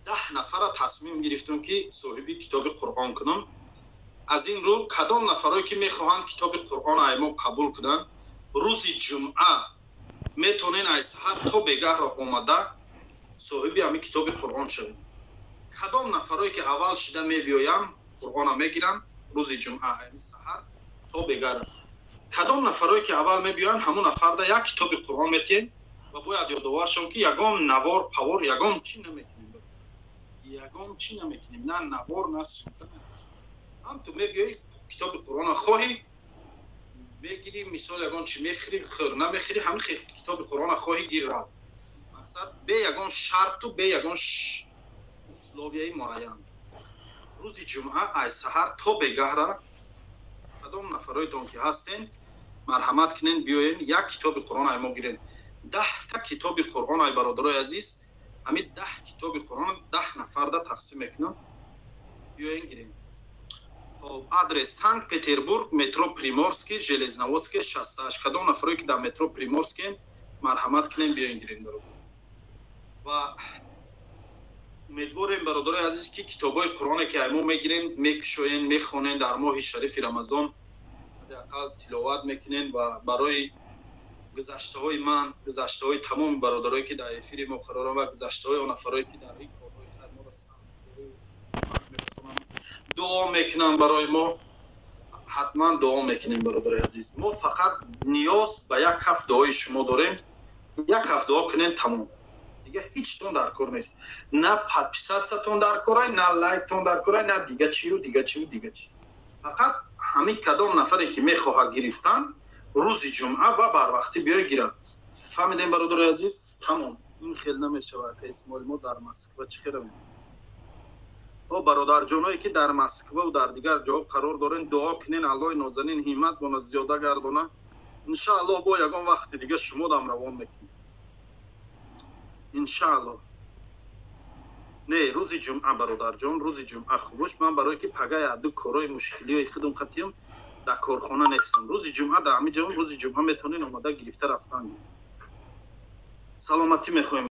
10 نفر تصمیم گرفتم که صاحب کتاب قرآن کنم. از این رو کدام نفرایی که میخواهند کتاب قرآن ایما قبول کنن روز جمعه میتونین از سحر تا بگه را اومده صاحب همین کتاب قرآن شدن. کدام نفرایی که اول شده میبیایم قرآن میگیرن روز جمعه این سحر تا بگه را. کدام نفرایی که اول میبیاین همون نفر ده یک کتاب قرآن میتین و باید یادآور شم که یگام نوار پاور یگام چی نمیکنیم، یگام چی نمیکنیم، نه نوار نه سوته. هم تو میبیایی کتاب قرآن خواهی میگیری، مثال یگان چی میخری خیر نمیخری همین کتاب قرآن خواهی گیر را. مقصد به یگان شرط و به یگان اسلوبیای معین روز جمعه از سحر تا بگه را کدام نفرایتون که هستین مرحمت کنین بیاین یک کتاب قرآن ای ما گیرین. 10 تا کتاب قرآن ای برادرای عزیز، همین 10 کتاب قرآن 10 نفر ده تقسیم میکنم بیاین گیرین. آدرس سانت پتربورگ مترو پریمورسکی ژلزنوودسکی 68. کدام نفرایی که در مترو پریمورسکی مرحمت کنین بیاین گیرین برادر. و امیدواریم برادرای عزیز که کتابای قرآن که ما میگیرین میکشوین میخونین در ماه شریف رمضان حداقل تلاوت میکنین و برای گذشته های من، گذشته های تمام برادرایی که در افیر ما قرارن و گذشته های آن نفرایی که در این کارهای خیر ما رسانم دعا میکنم برای ما. حتما دعا میکنیم برادرای عزیز. ما فقط نیاز به یک کف دعای شما داریم. یک کف دعا کنین تمام دیگه هیچ تون در کار نیست. نه پادپیساتتون در کاره، نه لایکتون در کاره، نه دیگه چی و دیگه چی و دیگه چی. فقط همین کدام نفری که میخواه گرفتن روز جمعه و بر وقتی بیای گیرن. فهمیدین برادر عزیز؟ تمام. این خیلی نمیشه که اسماعیل ما در مسکو چه خیره میدیم. با برادر جانایی که در مسکو و در دیگر جا قرار دارن دعا کنین الله نازنین همت بنا زیاده گردونه. ان شاء الله با یگان وقت دیگه شما دم روان میکنیم. ان شاء الله. نه روز جمعه برادر جان، روز جمعه خوبش من برای که پگای ادو کارهای مشکلی و خودم قطعیم در کارخانه نیستم. روز جمعه در همه جا روز جمعه میتونین اومده گرفته رفتن. سلامتی میخوایم.